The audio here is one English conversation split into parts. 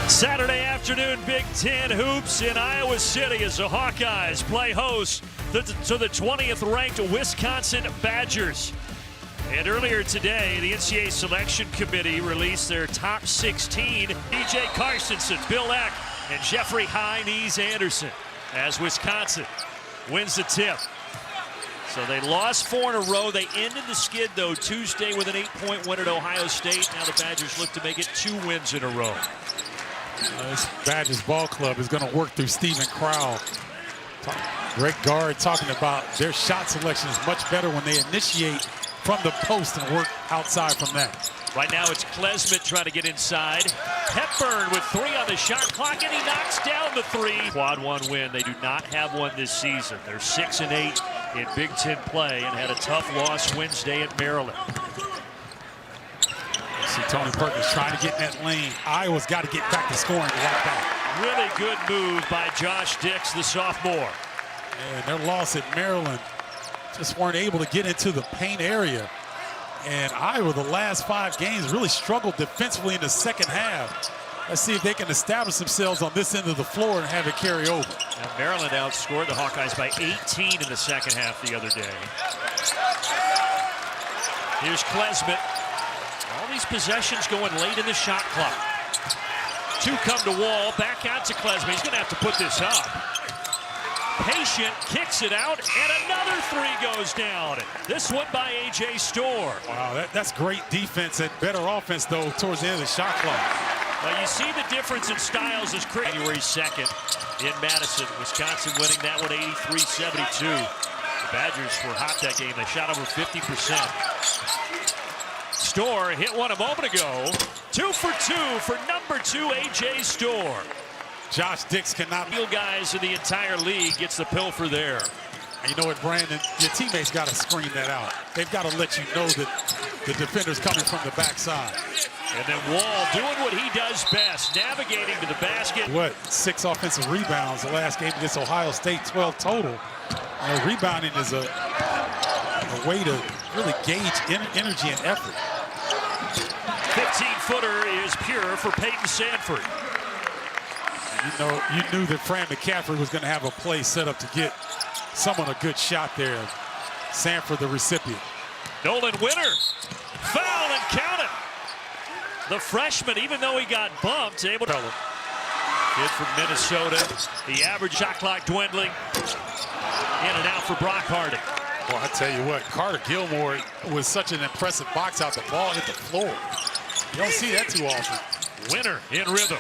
Saturday afternoon Big Ten hoops in Iowa City as the Hawkeyes play host to the 20th ranked Wisconsin Badgers. And earlier today, the NCAA Selection Committee released their top 16. DJ Carstensen, Bill Eck, and Jeffrey High-Knees Anderson as Wisconsin wins the tip. So they lost 4 in a row. They ended the skid, though, Tuesday with an 8-point win at Ohio State. Now the Badgers look to make it 2 wins in a row. This Badgers ball club is going to work through Steven Crowell. Great guard talking about their shot selection is much better when they initiate from the post and work outside from that. Right now it's Klesmit trying to get inside. Hepburn with 3 on the shot clock, and he knocks down the 3. Quad 1 win. They do not have one this season. They're 6-8 in Big Ten play and had a tough loss Wednesday at Maryland. See Tony Perkins trying to get in that lane. Iowa's got to get back to scoring right back. Really good move by Josh Dix, the sophomore. And their loss at Maryland just weren't able to get into the paint area. And Iowa, the last 5 games, really struggled defensively in the second half. Let's see if they can establish themselves on this end of the floor and have it carry over. Now Maryland outscored the Hawkeyes by 18 in the second half the other day. Here's Klesmit. All these possessions going late in the shot clock. 2 come to Wall, back out to Klesmit. He's going to have to put this up. Patient kicks it out, and another 3 goes down. This one by A.J. Storr. Wow, that's great defense and better offense, though, towards the end of the shot clock. Well, you see the difference in styles as January 2nd in Madison. Wisconsin winning that one 83-72. The Badgers were hot that game. They shot over 50%. Storr hit one a moment ago. 2 for 2 for number 2, A.J. Storr. Josh Dix cannot. Field guys in the entire league gets the pilfer there. And you know what, Brandon? Your teammates got to scream that out. They've got to let you know that the defender's coming from the backside. And then Wall doing what he does best, navigating to the basket. 6 offensive rebounds the last game against Ohio State, 12 total. Rebounding is a way to really gauge energy and effort. 15-footer is pure for Peyton Sandfort. You knew that Fran McCaffrey was going to have a play set up to get someone a good shot there. Sandfort, the recipient. Nolan Winter, foul and count it. The freshman, even though he got bumped, able to. Kid from Minnesota. The average shot clock dwindling. In and out for Brock Harding. Well, I tell you what, Carter Gilmore was such an impressive box out. The ball hit the floor. You don't see that too often. Winter in rhythm.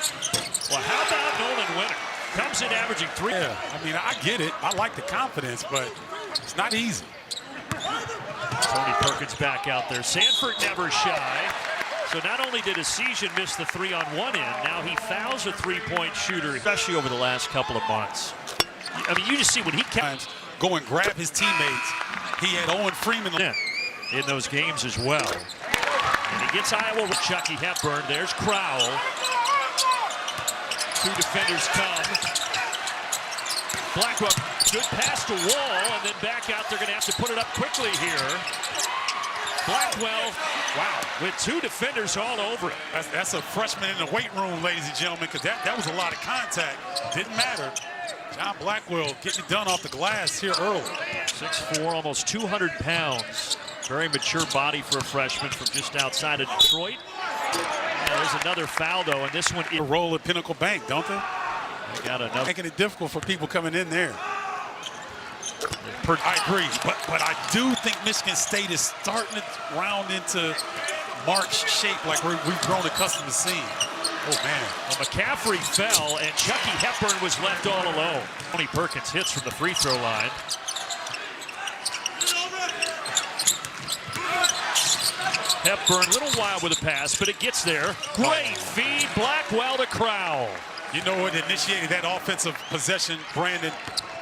Well, how about Nolan Winter? Comes in averaging 3. Yeah, I mean, I get it. I like the confidence, but it's not easy. Tony Perkins back out there. Sandfort never shy. So not only did Essegian miss the 3-on-1 end, now he fouls a 3-point shooter, especially over the last couple of months. I mean, you just see when he comes. Go and grab his teammates. He had Owen Freeman in those games as well. And he gets Iowa with Chucky Hepburn. There's Crowell. 2 defenders come. Blackwell, good pass to Wall, and then back out. They're going to have to put it up quickly here. Blackwell, wow, with 2 defenders all over it. That's a freshman in the weight room, ladies and gentlemen, because that was a lot of contact. Didn't matter. John Blackwell getting it done off the glass here early. 6'4", almost 200 pounds. Very mature body for a freshman from just outside of Detroit. There's another foul, though, and this one is a roll at Pinnacle Bank, don't they? They got another. Making it difficult for people coming in there. I agree, but I do think Michigan State is starting to round into March shape like we've grown accustomed to seeing. Oh, man. Well, McCaffrey fell, and Chucky Hepburn was left all alone. Tony Perkins hits from the free throw line. Hepburn, a little wild with a pass, but it gets there. Great feed, Blackwell to Crowell. You know what initiated that offensive possession, Brandon?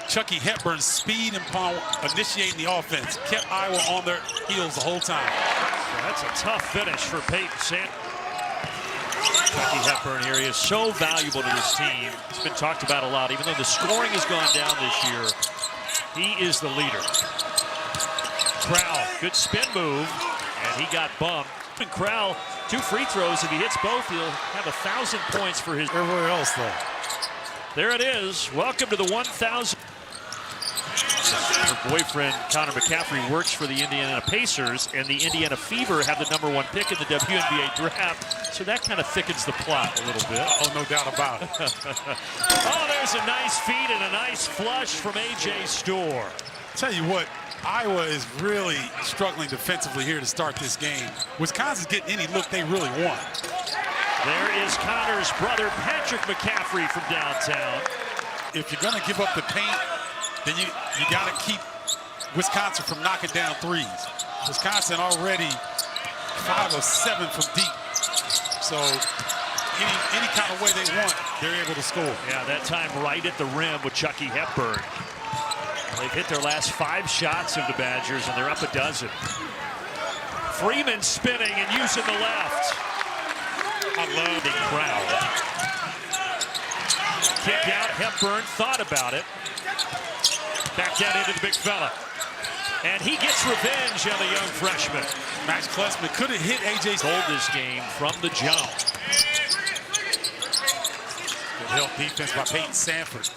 Chucky Hepburn's speed and power initiating the offense. Kept Iowa on their heels the whole time. So that's a tough finish for Peyton Sandfort. Chucky Hepburn here, he is so valuable to this team. It's been talked about a lot. Even though the scoring has gone down this year, he is the leader. Crowell, good spin move, and he got bumped. Crowell, 2 free throws. If he hits both, he'll have 1,000 points for his. Everywhere else, though. There it is. Welcome to the 1,000. Her boyfriend, Connor McCaffrey, works for the Indiana Pacers, and the Indiana Fever have the #1 pick in the WNBA draft, so that kind of thickens the plot a little bit. Oh, no doubt about it. Oh, there's a nice feed and a nice flush from A.J. Storr. Tell you what, Iowa is really struggling defensively here to start this game. Wisconsin's getting any look they really want. There is Connor's brother, Patrick McCaffrey, from downtown. If you're going to give up the paint, then you got to keep Wisconsin from knocking down threes. Wisconsin already 5 of 7 from deep. So any kind of way they want, they're able to score. Yeah, that time right at the rim with Chucky Hepburn. They've hit their last 5 shots of the Badgers, and they're up a dozen. Freeman spinning and using the left. I love the crowd. Kick out, Hepburn thought about it. Back down into the big fella. And he gets revenge on the young freshman. Max Klesmit could have hit A.J. Hold this game from the jump. Good help defense by Peyton Sanford.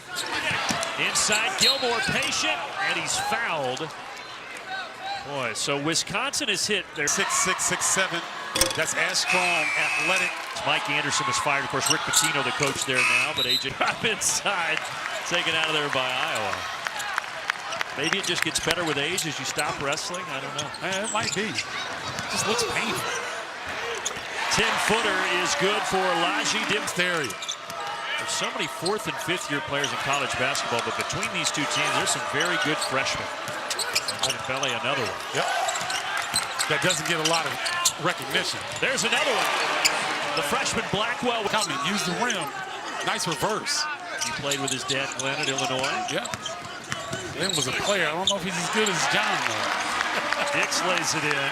Inside, Gilmore patient, and he's fouled. Boy, so Wisconsin has hit their 6'6", 6'7". That's as strong, athletic. Mike Anderson was fired. Of course, Rick Pitino, the coach there now, but A.J. up inside, taken out of there by Iowa. Maybe it just gets better with age as you stop wrestling. I don't know. It might be. It just looks painful. 10-footer is good for Laji Dimtheri. There's so many 4th and 5th year players in college basketball, but between these two teams, there's some very good freshmen. And Belly, another one. Yep. That doesn't get a lot of recognition. There's another one. The freshman Blackwell. Coming, use the rim. Nice reverse. He played with his dad, Glenn, at Illinois. Yeah. Glenn was a player. I don't know if he's as good as John, though. Dix lays it in.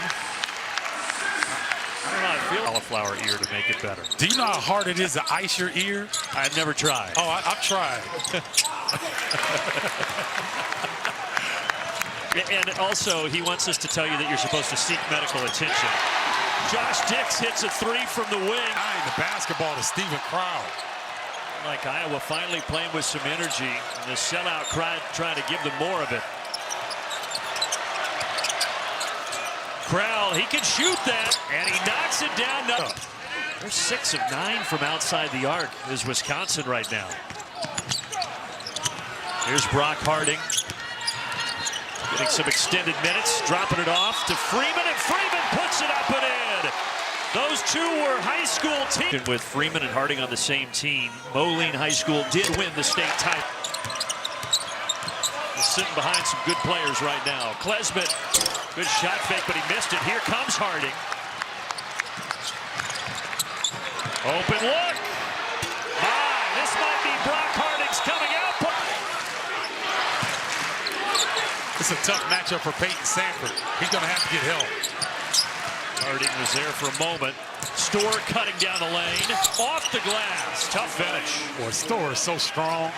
I don't know how I feel. Cauliflower ear to make it better. Do you know how hard it is to ice your ear? I've never tried. Oh, I've tried. And also, he wants us to tell you that you're supposed to seek medical attention. Josh Dix hits a 3 from the wing. Tying the basketball to Stephen Crowell. Like Iowa finally playing with some energy, and the sellout crowd trying to give them more of it. Crowell, he can shoot that, and he knocks it down. They're 6 of 9 from outside the arc, is Wisconsin right now. Here's Brock Harding. Getting some extended minutes, dropping it off to Freeman, and Freeman puts it up and in. Those two were high school teams. With Freeman and Harding on the same team, Moline High School did win the state title. He's sitting behind some good players right now. Klesmit, good shot fake, but he missed it. Here comes Harding. Open look. This might be Brock Harding's coming out. It's a tough matchup for Peyton Sanford. He's going to have to get help. Harding was there for a moment. Storr cutting down the lane. Off the glass. Tough finish. Boy, Storr is so strong.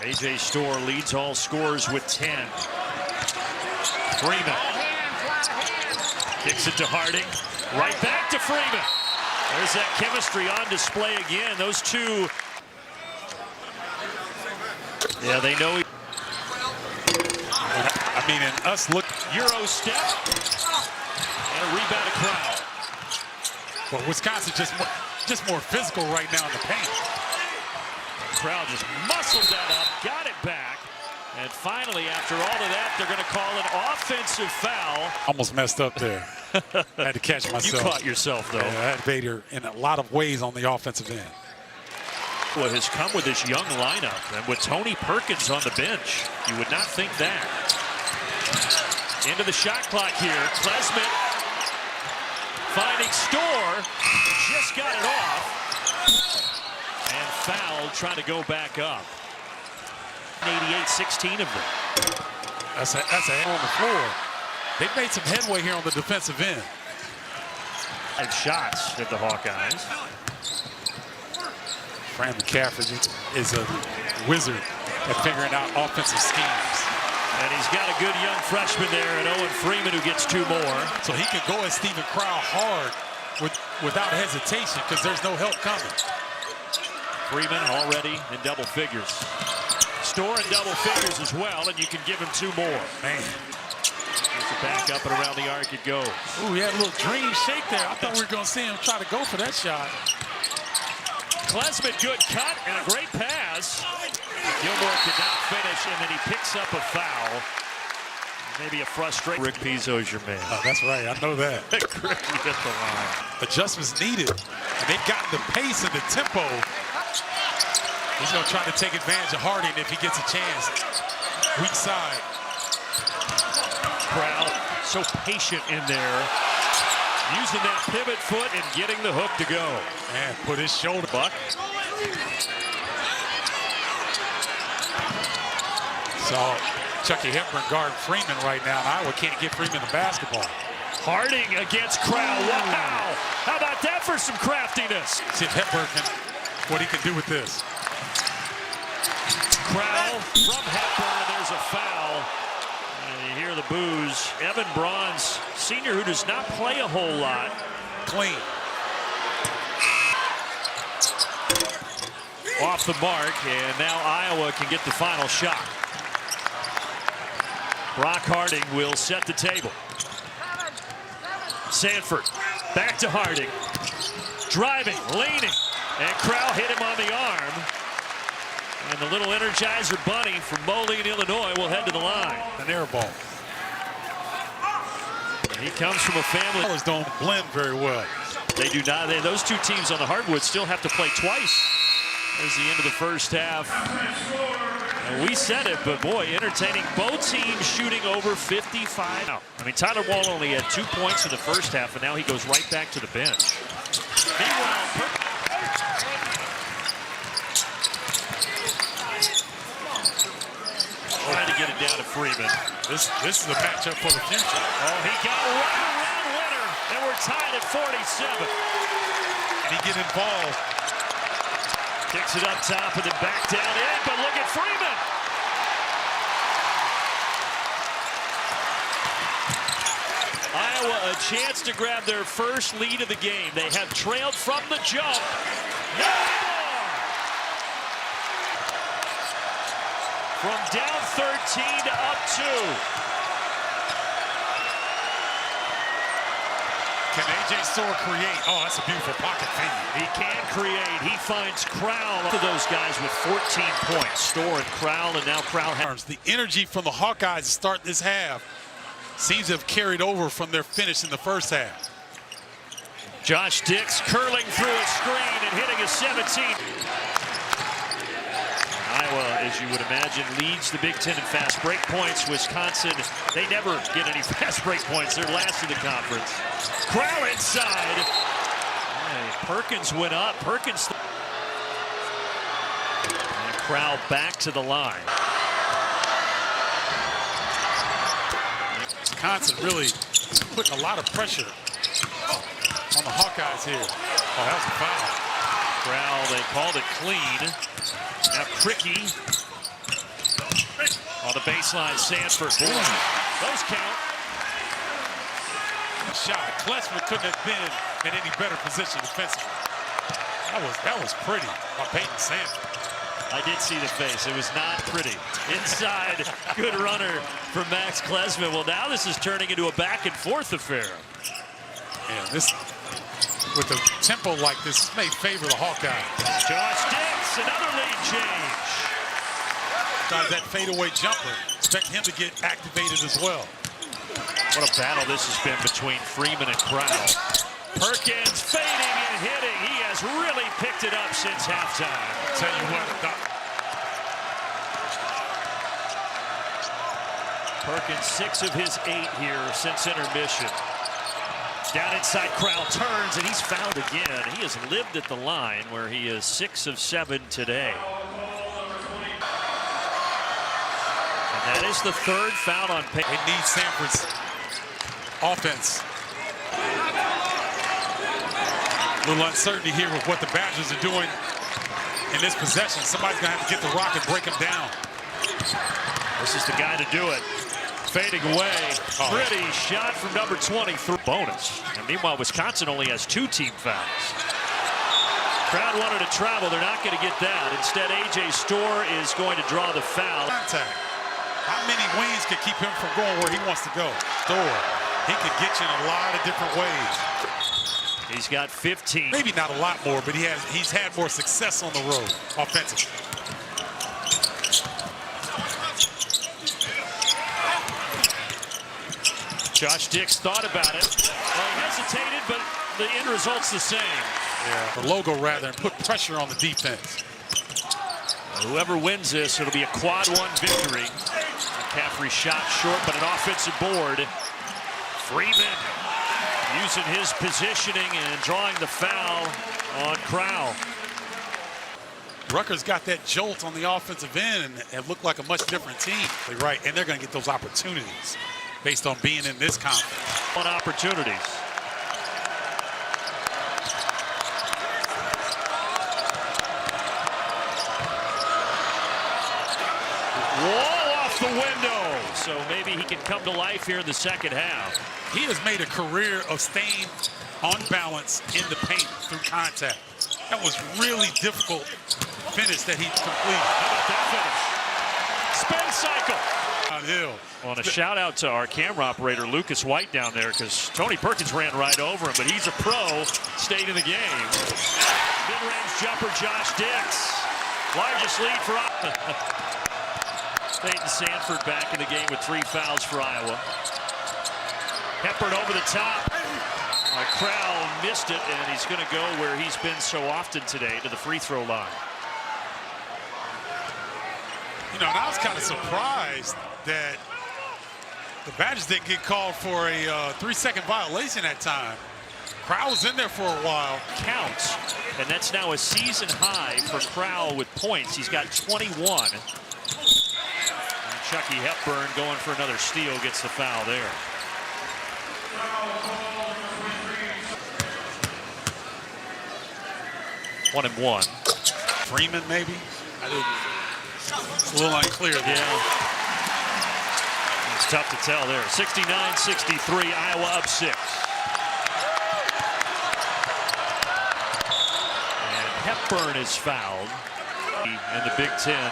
A.J. Storr leads all scorers with 10. Freeman. Kicks it to Harding. Right back to Freeman. There's that chemistry on display again. Those two. Yeah, they know. I mean, and us look. Euro step. And a rebound to Crowell. Well, Wisconsin just more physical right now in the paint. Crowell just muscled that up, got it back. And finally, after all of that, they're going to call an offensive foul. Almost messed up there. I had to catch myself. You caught yourself, though. Yeah, I had Bader in a lot of ways on the offensive end. What has come with this young lineup, and with Tony Perkins on the bench, you would not think that. Into the shot clock here. Klesmit finding Storr. Just got it off. And fouled, trying to go back up. 88-16 of them. That's a hand on the floor. They've made some headway here on the defensive end. And shots at the Hawkeyes. Fran McCaffrey is a wizard at figuring out offensive schemes. And he's got a good young freshman there, and Owen Freeman, who gets 2 more. So he can go at Steven Crowl hard without hesitation because there's no help coming. Freeman already in double figures. Storr in double figures as well, and you can give him 2 more. Man. There's a back up and around the arc it goes. Ooh, he had a little dream shake there. I thought we were going to see him try to go for that shot. Klesmit, good cut and a great pass. Gilmore could not finish, and then he picks up a foul. Maybe a frustration. Rick Pizzo's your man. Oh, that's right. I know that. Griffey hit the line. Adjustments needed. And they've gotten the pace and the tempo. He's going to try to take advantage of Harding if he gets a chance. Weak side. Crowd so patient in there. Using that pivot foot and getting the hook to go. Man, put his shoulder. Buck. So Chucky Hepburn guarding Freeman right now, and Iowa can't get Freeman the basketball. Harding against Crowl. Wow! How about that for some craftiness? See if Hepburn what he can do with this. Crowl from Hepburn. There's a foul. And you hear the boos. Evan Braun's senior, who does not play a whole lot. Clean. Off the mark, and now Iowa can get the final shot. Brock Harding will set the table. Sanford back to Harding. Driving, leaning, and Crowl hit him on the arm. And the little Energizer Bunny from Moline, Illinois will head to the line. An air ball. He comes from a family. Colors don't blend very well. They do not. Those two teams on the hardwood still have to play twice. There's the end of the first half. And we said it, but boy, entertaining. Both teams shooting over 55. I mean, Tyler Wall only had 2 points in the first half, and now he goes right back to the bench. Meanwhile, trying to get it down to Freeman. This is a matchup for the future. Oh, he got a right-around winner, and we're tied at 47. And he get involved. Kicks it up top and then back down in, but look at Freeman. Iowa a chance to grab their first lead of the game. They have trailed from the jump. No more. From down 13 to up 2. Can A.J. Storr create? Oh, that's a beautiful pocket feed. He can create. He finds Crowl. To those guys with 14 points. Storr and Crowl, and now Crowl has. The energy from the Hawkeyes to start this half seems to have carried over from their finish in the first half. Josh Dix curling through a screen and hitting a 17. Iowa, as you would imagine, leads the Big Ten in fast break points. Wisconsin, they never get any fast break points. They're last in the conference. Crowl inside. Hey, Perkins went up. Perkins. And Crowl back to the line. Wisconsin really putting a lot of pressure on the Hawkeyes here. Oh, that was a foul. Crowl, they called it clean. Now Cricky on the baseline. Sanford. Those count. Shot. Klesmit couldn't have been in any better position defensively. That was pretty by Peyton Sanford. I did see the face. It was not pretty. Inside, good runner for Max Klesmit. Well, now this is turning into a back and forth affair. Yeah, this with a tempo like this may favor the Hawkeyes. Josh Dix, another lead change. Got that fadeaway jumper. Expect him to get activated as well. What a battle this has been between Freeman and Crowl. Perkins fading and hitting. He has really picked it up since halftime. Tell you what, Perkins 6 of his 8 here since intermission. Down inside, Crowl turns, and he's fouled again. He has lived at the line where he is 6 of 7 today. And that is the third foul on Peyton. It needs Sanford's offense. A little uncertainty here with what the Badgers are doing in this possession. Somebody's going to have to get the rock and break them down. This is the guy to do it. Fading away. Pretty shot from number 23. Bonus. And meanwhile, Wisconsin only has 2 team fouls. Crowd wanted to travel. They're not going to get that. Instead, A.J. Storr is going to draw the foul. Contact. How many wings can keep him from going where he wants to go? Storr. He could get you in a lot of different ways. He's got 15. Maybe not a lot more, but he's had more success on the road offensively. Josh Dix thought about it. Well, he hesitated, but the end result's the same. Yeah, the logo rather, and put pressure on the defense. Whoever wins this, it'll be a quad 1 victory. McCaffrey shot short, but an offensive board. Freeman using his positioning and drawing the foul on Crowell. Rutgers got that jolt on the offensive end and it looked like a much different team. They're right, and they're going to get those opportunities based on being in this conference. On opportunities. Wall off the window. So maybe he can come to life here in the second half. He has made a career of staying on balance in the paint through contact. That was really difficult finish that he completed. How about that finish? Spin cycle. Downhill. On a shout out to our camera operator, Lucas White, down there, because Tony Perkins ran right over him, but he's a pro, stayed in the game. Mid-range jumper, Josh Dix. Largest lead for Iowa. Peyton Sanford back in the game with 3 fouls for Iowa. Hepburn over the top. Crowell missed it, and he's going to go where he's been so often today, to the free throw line. You know, and I was kind of surprised that the Badgers didn't get called for a 3-second violation that time. Crowell was in there for a while. Counts, and that's now a season high for Crowell with points. He's got 21. And Chucky Hepburn going for another steal gets the foul there. One and one. Freeman, maybe? It's a little unclear there. Yeah. It's tough to tell there. 69-63, Iowa up 6. And Hepburn is fouled in the Big Ten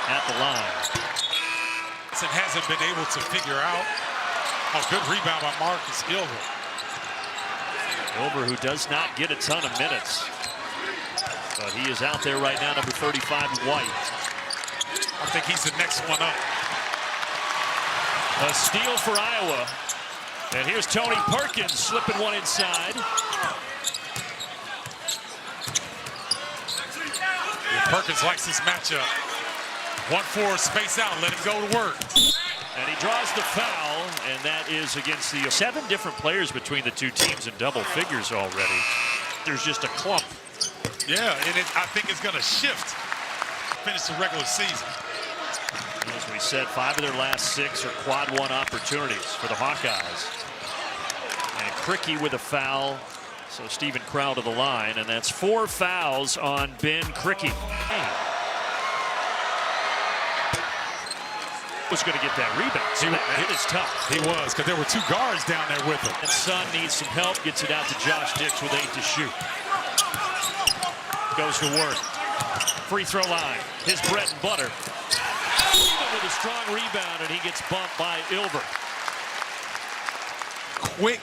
at the line. And hasn't been able to figure out a good rebound by Marcus Ilver. Ilver, who does not get a ton of minutes. But he is out there right now, number 35, White. I think he's the next one up. A steal for Iowa. And here's Tony Perkins slipping one inside. Yeah, Perkins likes this matchup. 1-4 space out, let him go to work. And he draws the foul, and that is against the 7 different players between the 2 teams in double figures already. There's just a clump. Yeah, and I think it's going to shift. Finish the regular season. As we said, 5 of their last 6 are quad 1 opportunities for the Hawkeyes. And Krikke with a foul. So Stephen Crowell to the line, and that's 4 fouls on Ben Krikke. Was going to get that rebound. So that is tough. He was, because there were 2 guards down there with him. And Sun needs some help, gets it out to Josh Dix with 8 to shoot. Goes to work. Free throw line. His bread and butter. With a strong rebound, and he gets bumped by Ilver. Quick,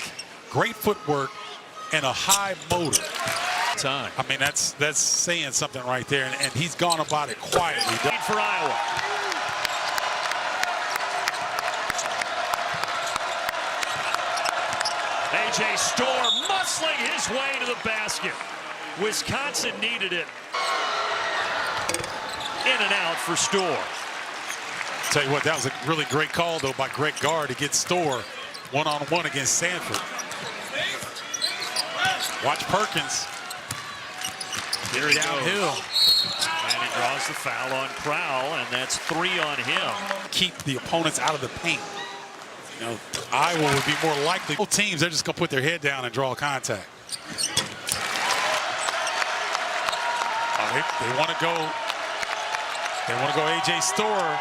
great footwork, and a high motor. Time. I mean, that's saying something right there, and he's gone about it quietly. Lead for Iowa. A.J. Storr muscling his way to the basket. Wisconsin needed it. In and out for Storr. Tell you what, that was a really great call, though, by Greg Gard to get Storr one-on-one against Sanford. Watch Perkins. Here he Downhill. And he draws the foul on Crowell, and that's 3 on him. Keep the opponents out of the paint. You know, Iowa would be more likely. Both teams, they're just going to put their head down and draw contact. They want to go They want to go A.J. Storer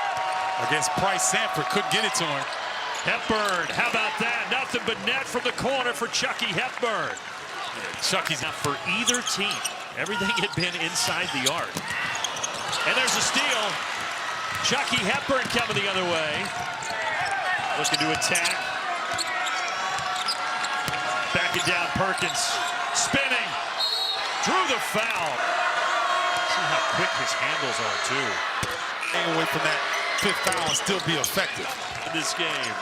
against Price Sanford. Couldn't get it to him. Hepburn, how about that? Nothing but net from the corner for Chucky Hepburn. Chucky's Not for either team. Everything had been inside the arc. And there's a steal. Chucky Hepburn coming the other way. Looking to attack. Backing down Perkins. Spinning. Drew the foul. See how quick his handles are, too. Stay away from that fifth foul and still be effective. In this game.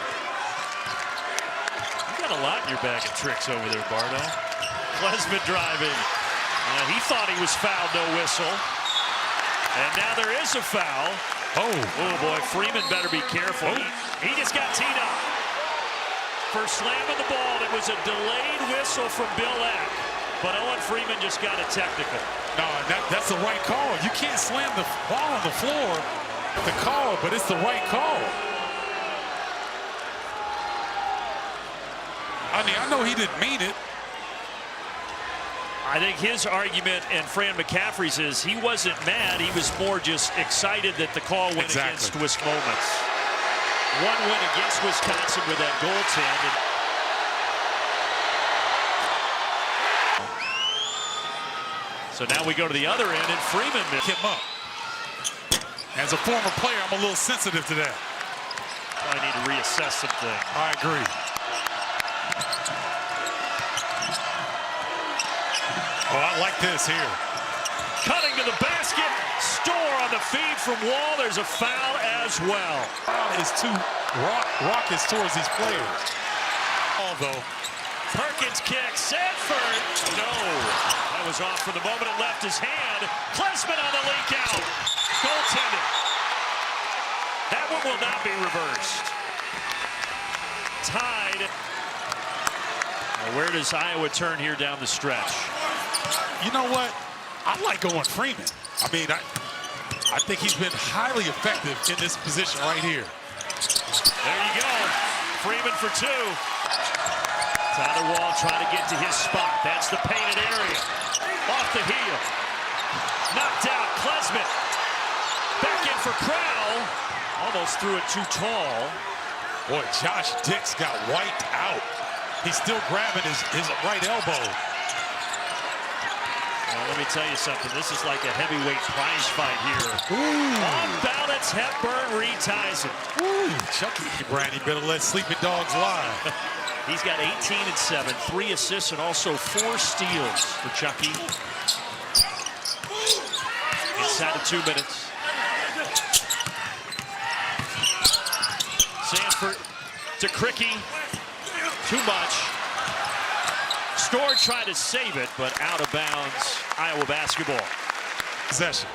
You got a lot in your bag of tricks over there, Bardo. Klesmit driving. He thought he was fouled, no whistle. And now there is a foul. Oh boy, Freeman better be careful. He just got teed up for slamming the ball. It was a delayed whistle from Bill Eck, but Owen Freeman just got a technical. No, that's the right call. You can't slam the ball on the floor. The call, but it's the right call. I mean, I know he didn't mean it. I think his argument and Fran McCaffrey's is he wasn't mad. He was more just excited that the call went against Wisconsin. One win against Wisconsin with that goaltend. So now we go to the other end, and Freeman missed him up. As a former player, I'm a little sensitive to that. I need to reassess some things. I agree. Oh, I like this here. Cutting to the basket. Store on the feed from Wall. There's a foul as well. Is too raucous towards these players. Although Perkins kick. Sanford. No. That was off for the moment. It left his hand. Klesmit on the leak out. Goaltending. That one will not be reversed. Tied. Now where does Iowa turn here down the stretch? You know what? I like Owen Freeman. I mean, I think he's been highly effective in this position right here. There you go. Freeman for two. Tyler Wall trying to get to his spot. That's the painted area. Off the heel. Knocked out. Klesmit. Back in for Crowell. Almost threw it too tall. Boy, Josh Dix got wiped out. He's still grabbing his right elbow. Well, let me tell you something. This is like a heavyweight prize fight here. Off balance, Hepburn reties it. Chucky Brand, you better let sleeping dogs lie. He's got 18 and 7, 3 assists, and also 4 steals for Chucky. Inside of 2 minutes. Sanford to Krikke. Too much. Store tried to save it, but out of bounds. Iowa basketball. Possession.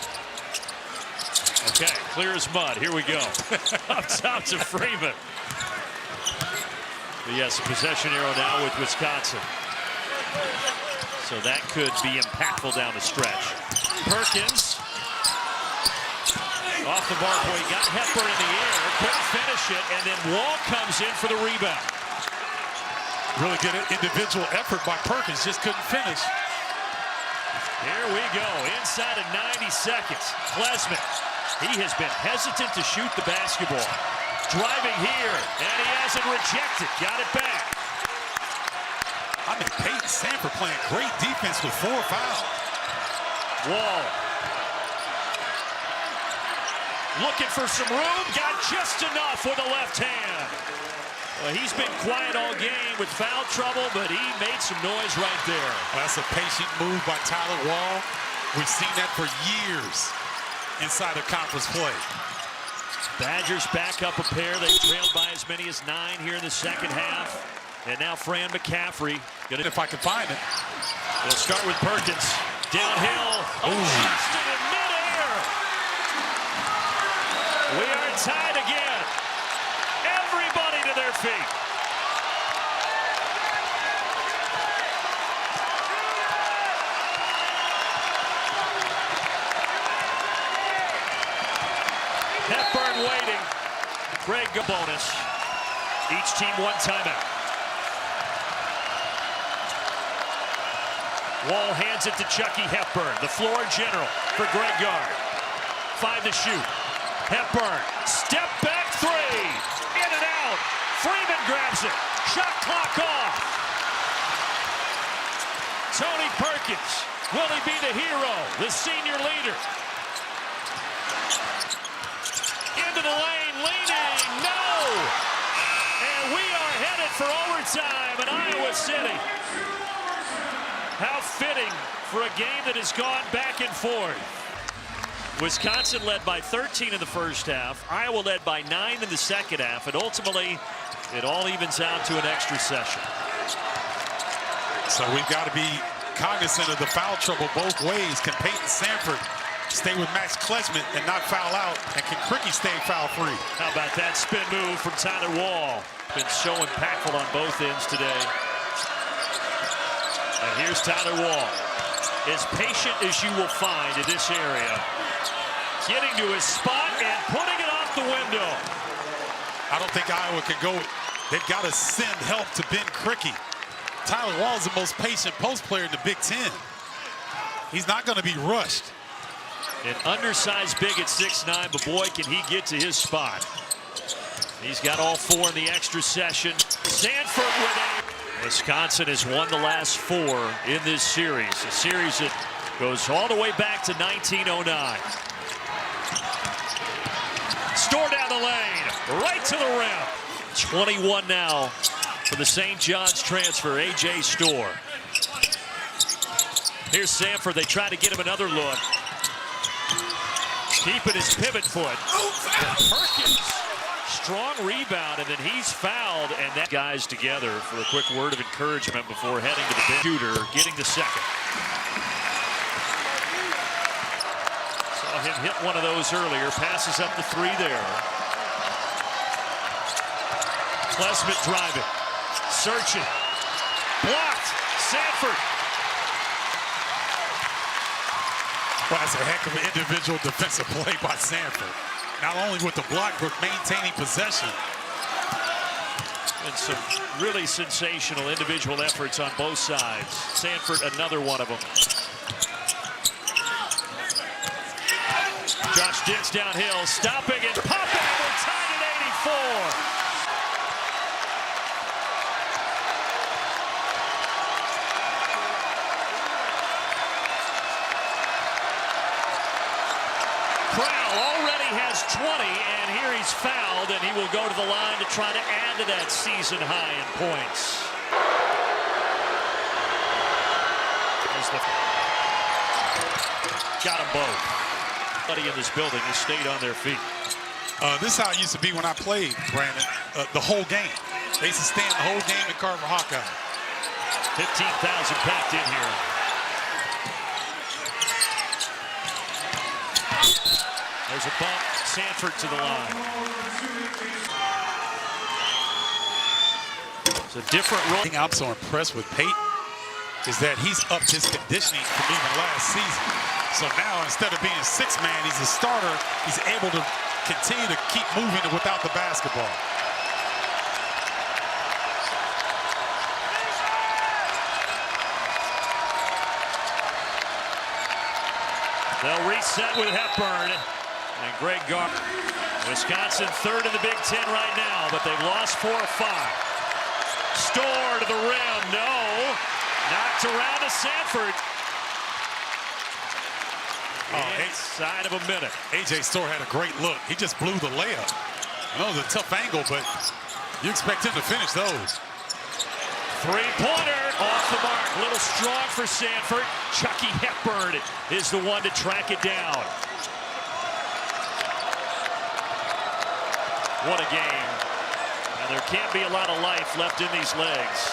Okay, clear as mud. Here we go. Up top to Freeman. But yes, a possession arrow now with Wisconsin. So that could be impactful down the stretch. Perkins. Off the bar point, got Hepburn in the air, couldn't finish it, and then Wall comes in for the rebound. Really good individual effort by Perkins, just couldn't finish. Here we go, inside of 90 seconds. Klesmit, he has been hesitant to shoot the basketball. Driving here, and he has it rejected. Got it back. I mean, Peyton Sanford playing great defense with 4 fouls. Wall. Looking for some room, got just enough with the left hand. Well, he's been quiet all game with foul trouble, but he made some noise right there. That's a patient move by Tyler Wall. We've seen that for years inside of conference play. Badgers back up a pair. They trailed by as many as 9 here in the second half. And now Fran McCaffrey. If I can find it. They'll start with Perkins. Downhill. Adjusted in midair. We are tied again. Everybody to their feet. Hepburn waiting. Greg bonus. Each team 1 timeout. Wall hands it to Chucky Hepburn, the floor general for Greg Gard. 5 to shoot. Hepburn, step back three. In and out. Freeman grabs it. Shot clock off. Tony Perkins. Will he be the hero, the senior leader? Into the lane, leaning. No! And we are headed for overtime in Iowa City. How fitting for a game that has gone back and forth. Wisconsin led by 13 in the first half. Iowa led by 9 in the second half. And ultimately, it all evens out to an extra session. So we've got to be cognizant of the foul trouble both ways. Can Peyton Sanford stay with Max Klesmit and not foul out? And can Krikke stay foul-free? How about that spin move from Tyler Wall? Been so impactful on both ends today. And here's Tyler Wall. As patient as you will find in this area. Getting to his spot and putting it off the window. I don't think Iowa can go. They've got to send help to Ben Krikke. Tyler Wall is the most patient post player in the Big Ten. He's not going to be rushed. An undersized big at 6'9", but boy, can he get to his spot. He's got all 4 in the extra session. Sanford with a... Wisconsin has won the last 4 in this series. A series that goes all the way back to 1909. Storr down the lane, right to the rim. 21 now for the St. John's transfer, A.J. Storr. Here's Sanford. They try to get him another look. Keeping his pivot foot. Perkins, strong rebound, and then he's fouled. And that guys together for a quick word of encouragement before heading to the bench. Shooter getting the second. Saw him hit one of those earlier. Passes up the 3 there. Klesmit driving. Searching. Blocked. Sanford. Well, that's a heck of an individual defensive play by Sanford. Not only with the block, but maintaining possession. And some really sensational individual efforts on both sides. Sanford, another one of them. Josh Dix downhill, stopping and popping, and we're tied at 84. Crowl already has 20, and here he's fouled, and he will go to the line to try to add to that season high in points. Got them both. Everybody in this building has stayed on their feet. This is how it used to be when I played, Brandon. The whole game. They used to stand the whole game at Carver Hawkeye. 15,000 packed in here. There's a bump. Sanford to the line. It's a different role. The thing I'm so impressed with Peyton is that he's upped his conditioning from even last season. So now, instead of being 6-man, he's a starter. He's able to continue to keep moving without the basketball. They'll reset with Hepburn and Greg Gard. Wisconsin third in the Big Ten right now, but they've lost 4 of 5. Storr to the rim, no. Knocked around to Sanford. Inside of a minute. A.J. Storr had a great look. He just blew the layup. I know it was a tough angle, but you expect him to finish those. Three-pointer off the mark. A little strong for Sanford. Chucky Hepburn is the one to track it down. What a game. And there can't be a lot of life left in these legs.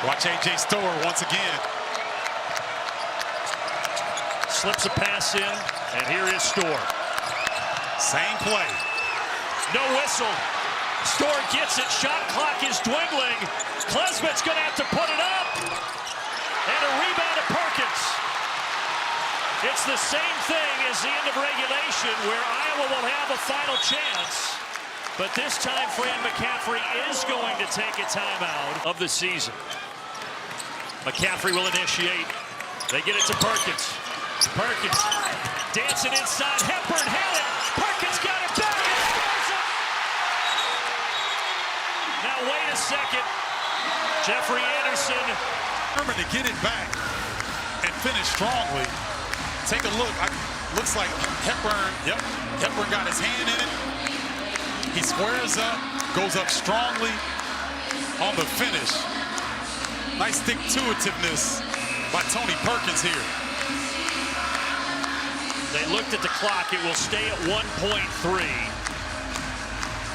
Watch A.J. Storr once again. Slips a pass in, and here is Storr. Same play. No whistle. Storr gets it. Shot clock is dwindling. Klesmit's going to have to put it up. And a rebound to Perkins. It's the same thing as the end of regulation, where Iowa will have a final chance. But this time, Fran McCaffery is going to take a timeout of the season. McCaffery will initiate. They get it to Perkins. Perkins. Dancing inside, Hepburn had it. Perkins got it back and scores it. Now wait a second. Jeffrey Anderson. Determined to get it back and finish strongly. Take a look. Looks like Hepburn. Yep. Hepburn got his hand in it. He squares up, goes up strongly on the finish. Nice stick-to-itiveness by Tony Perkins here. They looked at the clock. It will stay at 1.3.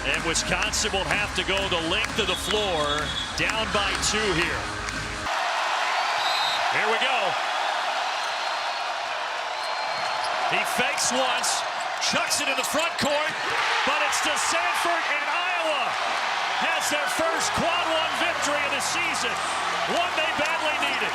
And Wisconsin will have to go the length of the floor, down by 2 here. Here we go. He fakes once, chucks it in the front court, but it's to Sanford, and Iowa has their first quad 1 victory of the season, one they badly needed.